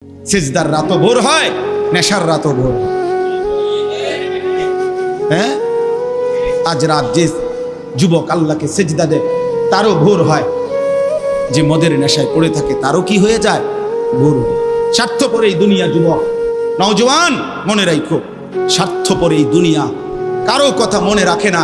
সিজদার রাতও ভোর হয়, নেশার রাতও ভোর হয়। হ্যাঁ, আজ রাত যে যুবক আল্লাহকে সিজদা দেয় তারও ভোর হয়, যে মদের নেশায় পড়ে থাকে তারও কি হয়ে যায়, ভোর হয়। স্বার্থপর এই দুনিয়া যুবক, নওজওয়ান মনে রাখো, স্বার্থপর এই দুনিয়া কারো কথা মনে রাখে না,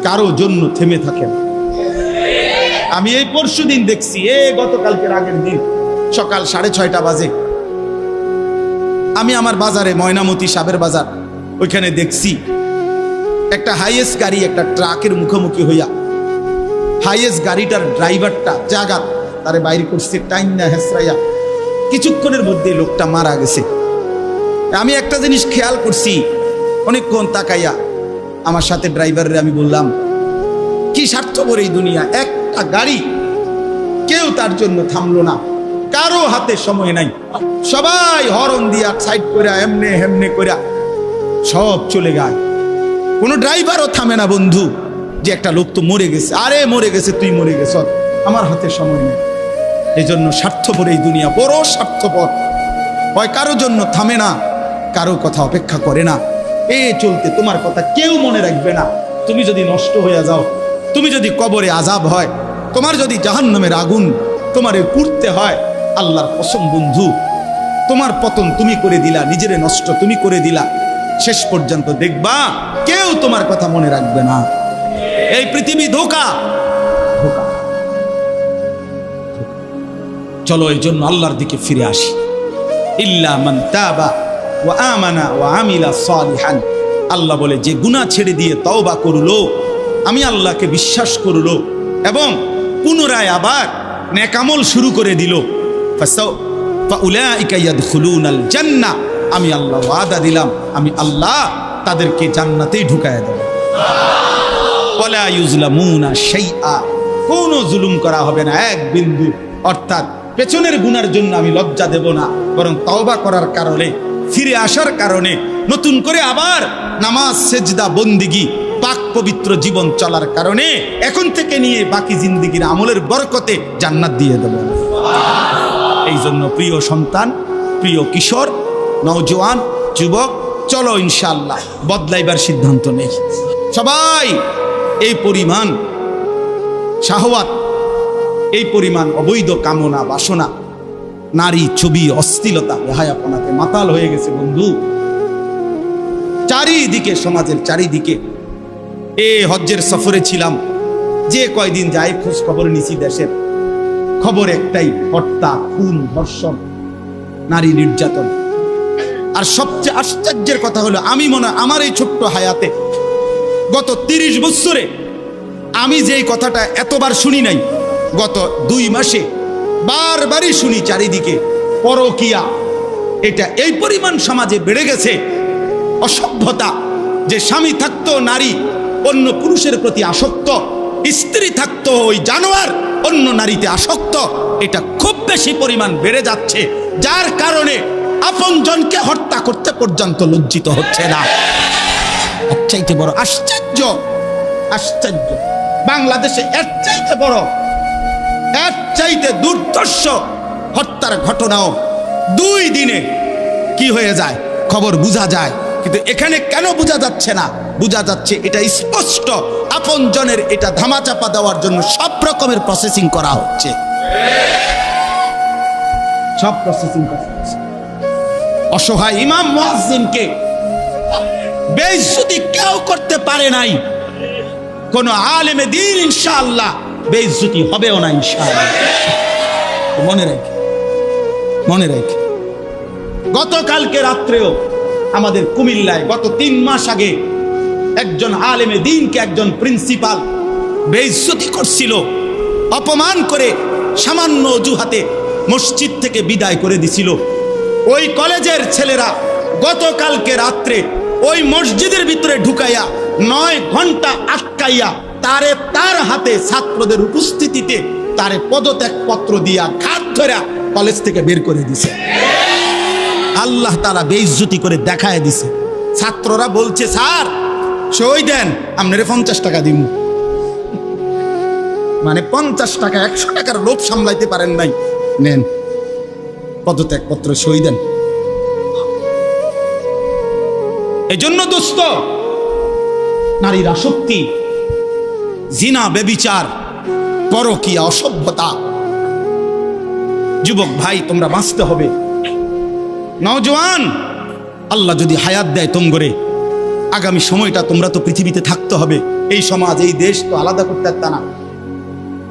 কারো জন্য থেমে থাকে না। আমি এই পরশুদিন দেখছি, গতকালকের আগের দিন সকাল 6:30 বাজে আমি আমার বাজারে, ময়নামতি সাবের বাজার, ওইখানে দেখছি একটা হাইয়েস্ট গাড়ি একটা ট্রাকের মুখোমুখি হইয়া, হাইয়েস্ট গাড়িটার ড্রাইভারটা জাগাত তারে বাইরে করছে টাইম না হেসরাইয়া, কিছুক্ষণের মধ্যে লোকটা মারা গেছে। আমি একটা জিনিস খেয়াল করছি, অনেকক্ষণ তাকাইয়া আমার সাথে ড্রাইভারের আমি বললাম, কি স্বার্থপর এই দুনিয়া, একটা গাড়ি কেউ তার জন্য থামলো না, কারো হাতে সময় নাই, সবাই হরন দিয়া সাইড করে এমনে হেমনে করে সব চলে যায়, কোনো ড্রাইভারও থামে না বন্ধু, যে একটা লোক তো মরে গেছে, আরে মরে গেছে, তুই মরে গেছ, আমার হাতে সময় নেই। এই জন্য স্বার্থপর এই দুনিয়া, বড় স্বার্থপর, হয় কারো জন্য থামে না, কারো কথা অপেক্ষা করে না, চলতে তোমার কথা কেউ মনে রাখবে না। তুমি যদি নষ্ট হয়ে যাও, তুমি যদি কবরে আযাব হয়, তোমার যদি জাহান্নামের আগুন তোমারে পুড়তে হয়, আল্লাহর কসম বন্ধু, তোমার পতন তুমি করে দিলা, নিজেরে নষ্ট তুমি করে দিলা, শেষ পর্যন্ত দেখবা কেউ তোমার কথা মনে রাখবে না। এই পৃথিবী ধোঁকা, ধোঁকা। চলো এই জন্য আল্লাহর দিকে ফিরে আসি। ইল্লা মান তাবা ওয়া আমানা ওয়া আমিলা সালিহান, আল্লাহ বলে যে গুনাহ ছেড়ে দিয়ে তওবা করলো, আমি আল্লাহকে বিশ্বাস করলো এবং পুনরায় আবার নেক আমল শুরু করে দিল, ফাউলাইকা ইয়াদখুলুনাল জান্নাহ, আমি আল্লাহ ওয়াদা দিলাম, আমি আল্লাহ তাদেরকে জান্নাতেই ঢুকায় দেব। ওয়ালা ইউজলামুনা শাইআ, কোনো জুলুম করা হবে না এক বিন্দু, অর্থাৎ পেছনের গুনার জন্য আমি লজ্জা দেব না, বরং তওবা করার কারণে, ফিরে আসার কারণে, নতুন করে আবার নামাজ সেজদা বন্দিগি পাক পবিত্র জীবন চলার কারণে এখন থেকে নিয়ে বাকি জিন্দেগির আমলের বরকতে জান্নাত দিয়ে দেব। এই জন্য প্রিয় সন্তান, প্রিয় কিশোর, নওজওয়ান, যুবক, চলো ইনশাআল্লাহ বদলাইবার সিদ্ধান্ত নেই। সবাই এই পরিমাণ শাহওয়াত, এই পরিমাণ অবৈধ কামনা বাসনা, নারী ছবি, অশ্লীলতা, বেহায়াপনাতে মাতাল হয়ে গেছে বন্ধু চারিদিকে, সমাজের চারিদিকে। হজ্জের সফরে ছিলাম, যে কয়দিন যাই খোঁজ খবর নিছি, দেশের খবর একটাই, হত্যা, খুন, ধর্ষণ, নারী নির্যাতন। আর সবচেয়ে আশ্চর্যের কথা হলো, আমি মনে হয় আমার এই ছোট্ট হায়াতে গত 30 বছরে আমি যেই কথাটা এতবার শুনি নাই, গত 2 মাসে বারবারই শুনি চারিদিকে পরকিয়া। এটা এই পরিমাণ সমাজে বেড়ে গেছে, অসভ্যতা, যে স্বামী থাকতো নারী অন্য পুরুষের প্রতি আসক্ত, স্ত্রী থাকতো ওই জানোয়ার অন্য নারীতে আসক্ত, এটা খুব বেশি পরিমাণ বেড়ে যাচ্ছে, যার কারণে আপনজনকে হত্যা করতে পর্যন্ত লজ্জিত হচ্ছে না। এর চাইতে বড় আশ্চর্য, আশ্চর্য বাংলাদেশে এর চাইতে বড়, এর চাইতে দুর্ধর্ষ হত্যার ঘটনাও 2 দিনে কি হয়ে যায় খবর বোঝা যায়, কিন্তু এখানে কেন বোঝা যাচ্ছে না? বোঝা যাচ্ছে এটা স্পষ্ট, আপনজনের এটা ধামাচাপা দেওয়ার জন্য সব রকমের প্রসেসিং করা হচ্ছে, সব প্রসেসিং করা হচ্ছে। অসহায় ইমাম মুয়াজ্জিনকে বেইজ্জতি কেউ করতে পারে নাই, কোন আলেমে দ্বীন ইনশাআল্লাহ বেইজ্জতি হবেও না ইনশাআল্লাহ। মনে রাখে, মনে রাখে, গতকালকে রাত্রেও আমাদের কুমিল্লায় গত 3 মাস আগে একজন আলেমে দ্বীনকে একজন প্রিন্সিপাল বেইজ্জতি করছিল, অপমান করে সামান্য অজুহাতে মসজিদ থেকে বিদায় করে দিছিল। ওই কলেজের ছেলেরা গতকালকে রাত্রে ওই মসজিদের ভিতরে ঢুকাইয়া 9 ঘন্টা আটকাইয়া তারে, তার হাতে ছাত্রদের উপস্থিতিতে তারে পদত্যাগ পত্র দিয়া ঘাট ধরে কলেজ থেকে বের করে দিছে। আল্লাহ তাআলা বেইজ্জতি করে দেখায় দিছে। ছাত্ররা বলছে, স্যার সই দেন, আপনারে 50 টাকা দিব। মানে 50 টাকা, 100 টাকার লোভ সামলাইতে পারেন নাই, নেন। পদত্যাগপত্র সই দেন। এই জন্য দোস্ত, নারীর আসক্তি, জিনা, ব্যভিচার, পরকীয়া, অসভ্যতা, যুবক ভাই তোমরা বাঁচতে হবে। নওজওয়ান, আল্লাহ যদি হায়াত দেয় তোমরে, আগামী সময়টা তোমরা তো পৃথিবীতে থাকতে হবে। এই সমাজ, এই দেশ তো আলাদা করতে পারতা না,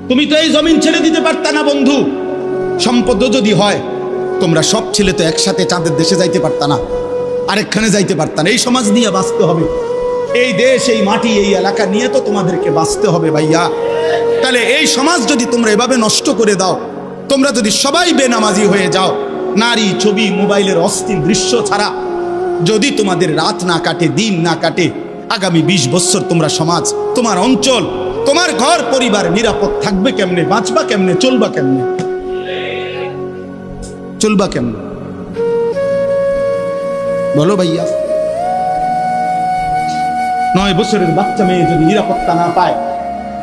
তুমি তো এই জমিন ছেড়ে দিতে পারতা না বন্ধু। সম্পদ যদি হয়, তোমরা সব ছেলে তো একসাথে চাঁদের দেশে যাইতে পারতা না, আরেকখানে যাইতে পারতা না। এই সমাজ নিয়ে বাঁচতে হবে, এই দেশ, এই মাটি, এই এলাকা নিয়ে তো তোমাদেরকে বাঁচতে হবে ভাইয়া। তাহলে এই সমাজ যদি তোমরা এভাবে নষ্ট করে দাও, তোমরা যদি সবাই বেনামাজি হয়ে যাও, নারী, ছবি, মোবাইলের অস্থির দৃশ্য ছাড়া যদি তোমাদের রাত না কাটে, দিন না কাটে, আগামী 20 বছর তোমরা সমাজ, তোমার অঞ্চল, তোমার ঘর পরিবার নিরাপদ থাকবে কেমনে? বাঁচবা কেমনে? চলবা কেমনে? চলবা কেমনে বলো ভাইয়া? 9 বছরের বাচ্চা মেয়ে যদি নিরাপত্তা না পায়,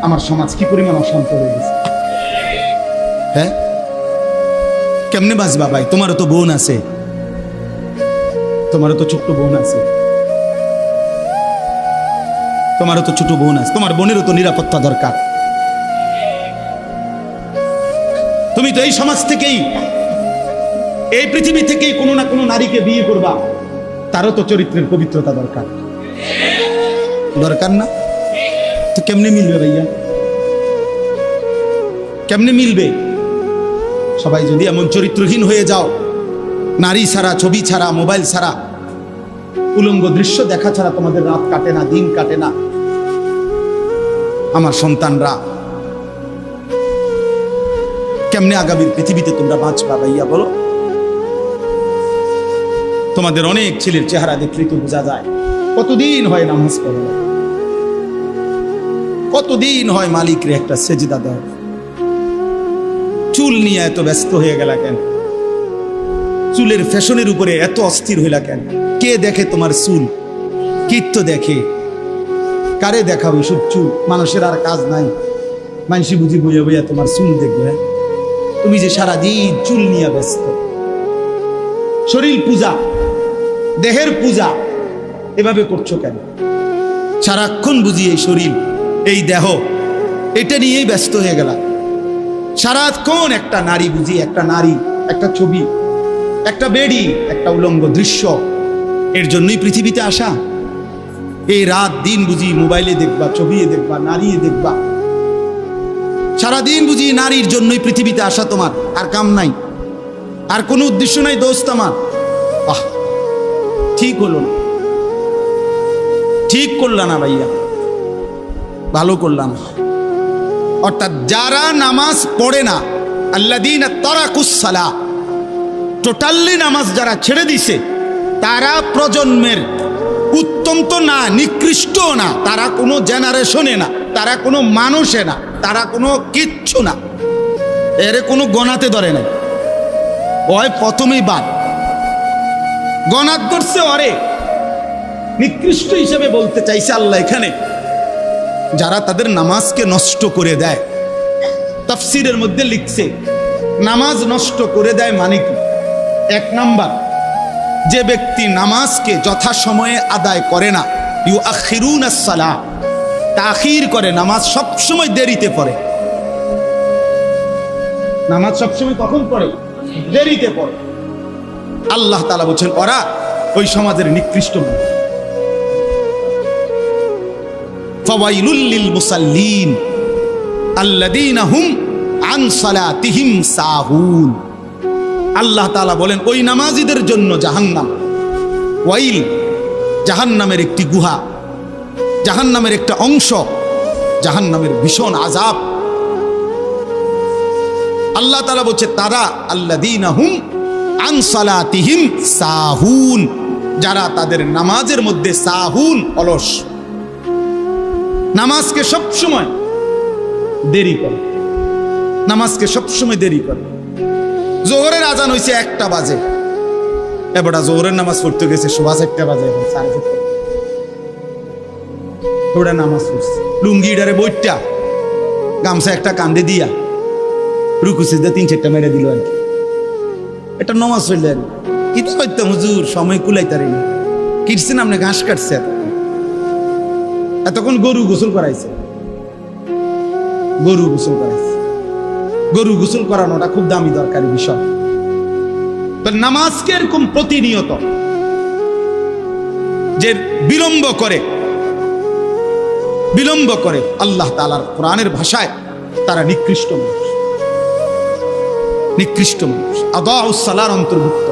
আমার সমাজ কি পরিমাণ অশান্ত হয়ে গেছে। হ্যাঁ, কেমনে বাঁচবা ভাই? তোমারও তো বোন আছে, তোমারও তো ছোট্ট বোন আছে, তোমারও তো ছোট বোন আছে, তোমার বোনেরও তো নিরাপত্তা দরকার। তুমি তো এই সমাজ থেকেই, এই পৃথিবী থেকেই কোনো না কোনো নারীকে বিয়ে করবা, তারও তো চরিত্রের পবিত্রতা দরকার, দরকার না? তো কেমনে মিলবে ভাইয়া? কেমনে মিলবে? সবাই যদি এমন চরিত্রহীন হয়ে যাও, নারী ছাড়া, ছবি ছাড়া, মোবাইল ছাড়া, উলঙ্গ দৃশ্য দেখা ছাড়া তোমাদের রাত কাটে না, দিন কাটে না, আমার সন্তানরা কেমনে আগামীর পৃথিবীতে তোমরা বাঁচবা ভাইয়া বলো? তোমাদের অনেক ছেলের চেহারা দেখলেই তো বোঝা যায় কতদিন হয় নামাজ পড়ে, কতদিন হয় মালিকরে একটা সেজদা দেয়। চুল নিয়ে এত ব্যস্ত হয়ে গেলা কেন? চুলের ফ্যাশনের উপরে এত অস্থির হইলা কেন? কে দেখে তোমার চুল? কীর্ত দেখে? কারে দেখাও এসব চুল? মানুষের আর কাজ নাই, মানুষই বুঝি বইয়া বইয়া তোমার চুল দেখবে। তুমি যে সারাদিন চুল নিয়ে ব্যস্ত, শরীর পূজা, দেহের পূজা এভাবে করছো কেন? সারাক্ষণ বুঝি এই শরীর, এই দেহ, এটা নিয়েই ব্যস্ত হয়ে গেলা। সারাক্ষণ একটা নারী বুঝি, একটা নারী, একটা ছবি, একটা বেডি, একটা উলঙ্গ দৃশ্য, এর জন্যই পৃথিবীতে আসা। এই রাত দিন বুঝি মোবাইলে দেখবা, ছবি দেখবা, নারী দেখবা, সারাদিন বুঝি নারীর জন্যই পৃথিবীতে আসা। তোমার আর কাম নাই, আর কোনো উদ্দেশ্য নাই দোস্ত আমার। ঠিক হলো না, ঠিক করলা না ভাইয়া, ভালো করলাম। অর্থাৎ যারা নামাজ পড়ে না, আল্লাযীনা তারাকুস সালাহ, টোটালি নামাজ যারা ছেড়ে দিছে, তারা প্রজন্মের উত্তম তো না, নিকৃষ্ট না, তারা কোনো জেনারেশনে না, তারা কোনো মানুষে না, তারা কোনো কিচ্ছু না, এর কোনো গণাতে ধরে নাই। ওই প্রথমেই বাদ গণাত করছে, অরে নিকৃষ্ট হিসেবে বলতে চাইছে আল্লাহ এখানে যারা তাদের নামাজকে নষ্ট করে দেয়। তাফসীরের মধ্যে লিখছে নামাজ নষ্ট করে দেয় মানে কি? 1 নাম্বার, যে ব্যক্তি নামাজকে যথাসময়ে আদায় করে না, ইউআখিরুনাস সালাহ, তাখির করে, নামাজ সবসময় দেরিতে পড়ে। নামাজ সবসময় কখন পড়ে? দেরিতে পড়ে। আল্লাহ তাআলা বলছেন ওরা ওই সমাজের নিকৃষ্ট মানুষ। ফাওয়াইলুল লিল মুসাল্লিন আল্লাযীনা হুম আন সালাতিহিম সাহুন। আল্লাহ তাআলা বলেন ওই নামাজীদের জন্য জাহান্নাম। ওয়াইল, জাহান্নামের একটি গুহা, জাহান্নামের একটা অংশ, জাহান্নামের ভীষণ আযাব। আল্লাহ তাআলা বলছে তারা আল্লাযীনা হুম আন সালাতিহিম সাহুন, যারা তাদের নামাজের মধ্যে সাহুন, অলস, নামাজকে সবসময় দেরি করে, নামাজকে সবসময় দেরি করে। জোহরের আজান হইছে 1টা বাজে, এবারে জোহরের নামাজ পড়তে গেছে 4:30 বাজে, 4:30 ওরা নামাজ পড়ছে লুঙ্গিটারে বইটা, গামছা একটা কান্দে দিয়া, রুকু সিজদা 3-4টা মেরে দিল আর কি। এটা নমাজ হইলেন কি তো করতাম হুজুর, সময় কুলাইতারি না। কিটছেন আপনি, ঘাস কাটছে, এতক্ষণ গরু গোসল করাইছে, গরু গোসল করাইছে। গরু গোসল করানোটা খুব দামি দরকারি বিষয়। নামাজকে এরকম প্রতিনিয়ত যে বিলম্ব করে আল্লাহ তাআলার কোরআনের ভাষায় তারা নিকৃষ্ট মানুষ, নিকৃষ্ট মানুষ। আদাউস সালার অন্তর্ভুক্ত,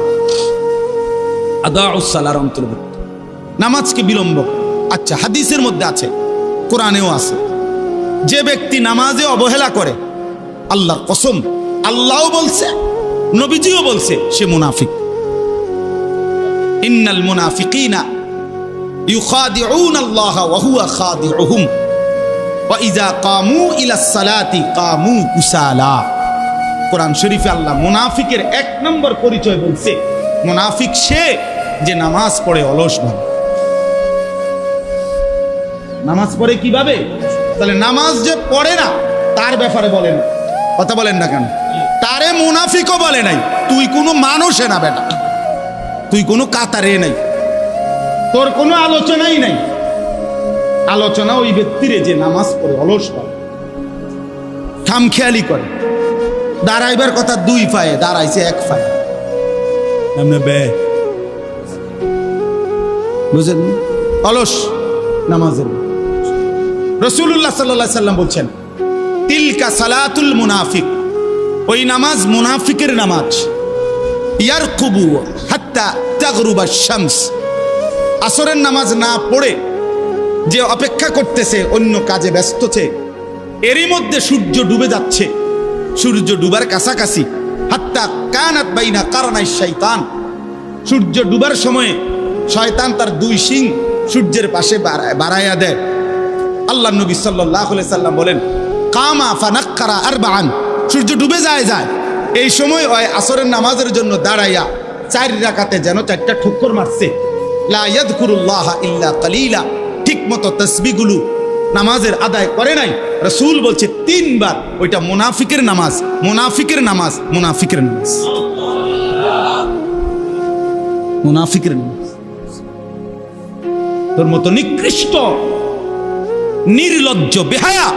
আদাউস সালার অন্তর্ভুক্ত নামাজকে বিলম্ব। আচ্ছা, হাদিসের মধ্যে আছে, কোরআনেও আছে, যে ব্যক্তি নামাজে অবহেলা করে, আল্লাহর কসম, আল্লাহও বলছে, নবীজিও বলছে, সে মুনাফিক। ইন্নাল মুনাফিকিনা ইউখাদিউনা আল্লাহ ওয়া হুয়া খাদিউহুম ওয়া ইযা কামু ইলাস সালাতি কামু কুসালা। কোরআন শরীফে আল্লাহ মুনাফিকের এক নম্বর পরিচয় বলছে, মুনাফিক সে যে নামাজ পড়ে অলসভাবে। নামাজ পড়ে কিভাবে? তাহলে নামাজ যে পড়ে না তার ব্যাপারে বলেন, কথা বলেন না কেন? তারে মুনাফিকও বলে নাই। তুই কোনো মানুষে না বেটা, তুই কোনো কাতারে নাই, তোর কোনো আলোচনাই নাই। আলোচনা ওই ব্যক্তিরে যে নামাজ পড়ে অলসভাবে, খামখেয়ালি করে। দাঁড়াইবার কথা দুই পায়ে, দাঁড়াইছে এক পায়ে, বুঝলেন? অলস নামাজের। রাসূলুল্লাহ সাল্লাল্লাহু আলাইহি সাল্লাম বলছেন, তিলকা সালাতুল মুনাফিক, ওই নামাজ মুনাফিকের নামাজ। ইয়ারকুবু হাত্তা তাগরুবা শামস, আসরের নামাজ না পড়ে যে অপেক্ষা করতেছে, অন্য কাজে ব্যস্তছে, এরই মধ্যে সূর্য ডুবে যাচ্ছে, সূর্য ডুবার কাছাকাছি। হাত্তা কানাত বাইনা কারনাই শাইতান, সূর্য ডুবার সময়ে শয়তান তার দুই শিং সূর্যের পাশে বাড়াইয়া দেয়। আল্লাহ নবী সাল্লাল্লাহু আলাইহি সাল্লাম বলেন, কামা ফানাক্কারা আরবাআন, সূর্য ডুবে যায়, এই সময় ওই আসরের নামাজের জন্য দাঁড়াইয়া 4 রাকাতে যেন 4টা ঠুক্কর মারছে। লা ইয়াযকুরুল্লাহ ইল্লা কালিলা, ঠিক মতো তাসবিহগুলো নামাজের আদায় করে নাই। রাসূল বলছে 3 বার, ওইটা মুনাফিকের নামাজ, মুনাফিকের নামাজ, মুনাফিকের নামাজ, মুনাফিকের নামাজ। তোর মতো নিকৃষ্ট নির্লজ্জ বেহায়া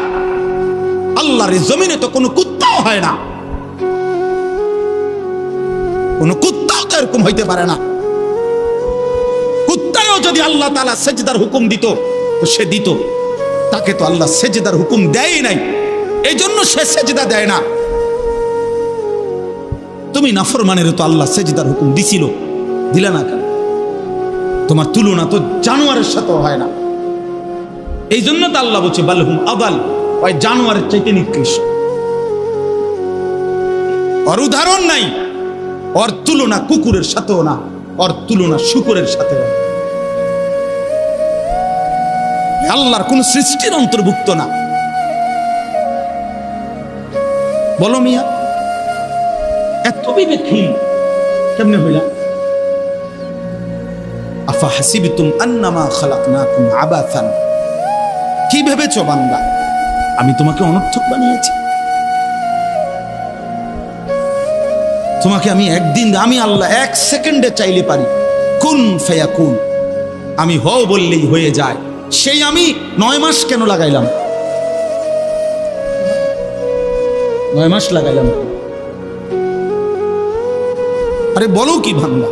আল্লাহর জমিনে তো কোনো কুত্তাও হয় না, কোন কুত্তাও তো এরকম হইতে পারে না। কুত্তাও যদি আল্লাহ তাআলা সেজদার হুকুম দিত তো সে দিত, তাকে তো আল্লাহ সেজদার হুকুম দেয় নাই, এই জন্য সে সেজদা দেয় না। তুমি নাফরমানের তো আল্লাহ সেজদার হুকুম দিছিল, দিলা না কেন? তোমার তুলনা তো জানোয়ারের সাথেও হয় না। এই জন্য তো আল্লাহ বলছে বালহুম আদাল, ওই জানোয়ারের চাইতে নিকৃষ্ট। ওর উদাহরণ নাই, ওর তুলনা কুকুরের সাথেও না, ওর তুলনা শুকরের সাথেও না। আল্লাহর কোন সৃষ্টির অন্তর্ভুক্ত না। বলো মিয়া, এত বিবেকহীন কেমনে হইলা? আফা হাসিবতুম আন্নামা খালাকনাকুম আবাসান, কি ভেবেছো বান্দা আমি তোমাকে অনর্থক বানিয়েছি? তোমাকে আমি একদিন, আমি আল্লাহ 1 সেকেন্ডে চাইলে পারি, কুন ফায়াকুন, আমি হও বললেই হয়ে যায়। সেই আমি 9 মাস কেন লাগাইলাম? 9 মাস লাগাইলাম। আরে বলো কি বান্দা,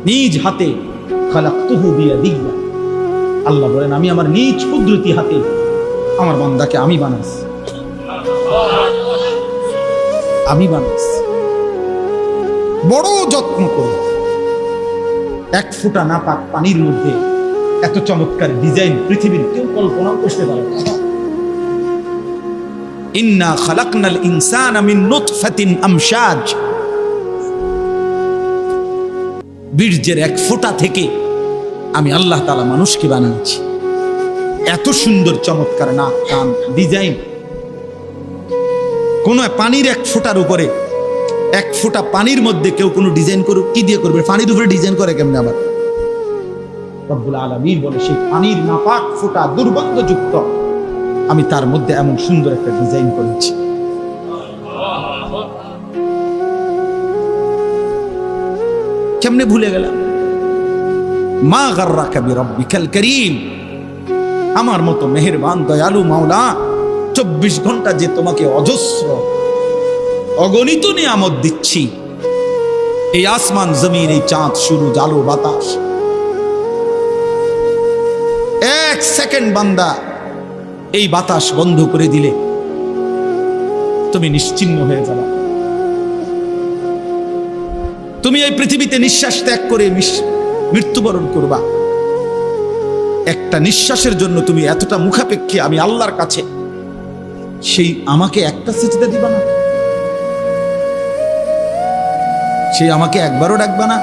নিজ হাতে খালাকতুহু বিয়াদিয়া, আল্লাহ বলেন আমি আমার নিজ কুদরতি হাতে আমার বান্দাকে আমি বানাইছি, আমি বানাইছি। বড় যত্ন করে 1 ফোঁটা নাপাক পানির মধ্যে এত চমৎকার ডিজাইন পৃথিবীর কেউ কল্পনাও করতে পারে না। ইন্না খালাকনাল ইনসানা মিন নুতফাতিন আমশাজ, বীর্যের 1 ফোঁটা থেকে আমি আল্লাহ তাআলা মানুষকে বানিয়েছি। এত সুন্দর চমৎকার নাক কান ডিজাইন। কোন পানির 1 ফোঁটার উপরে, 1 ফোঁটা পানির মধ্যে কেউ কোনো ডিজাইন করুক, কি দিয়ে করবে? পানির উপরে ডিজাইন করে কেমনে? আবার রব্বুল আলামিন বলে সেই পানির নাপাক ফোঁটা দুর্গন্ধযুক্ত, আমি তার মধ্যে এমন সুন্দর একটা ডিজাইন করেছি। কেমনে ভুলে গেলাম? মা গাররাকা বিরাব্বিকাল কারীম, আমার মতো মেহেরবান দয়ালু মাওলা 24 ঘন্টা যে তোমাকে অজস্র অগণিত নিয়ামত দিচ্ছি, এই আসমান জমিন, এই চাঁদ সূরজ আলো বাতাস, 1 সেকেন্ড বান্দা এই বাতাস বন্ধ করে দিলে তুমি নিশ্চিহ্ন হয়ে যাবে। তুমি এই পৃথিবীতে নিঃশ্বাস ত্যাগ করে মৃত্যুবরণ করবা। একটা নিঃশ্বাসের জন্য তুমি এতটা মুখাপেক্ষী আমি আল্লাহর কাছে, সেই আমাকে একটা সিজদা দিবা না? সেই আমাকে একবারও ডাকবা না?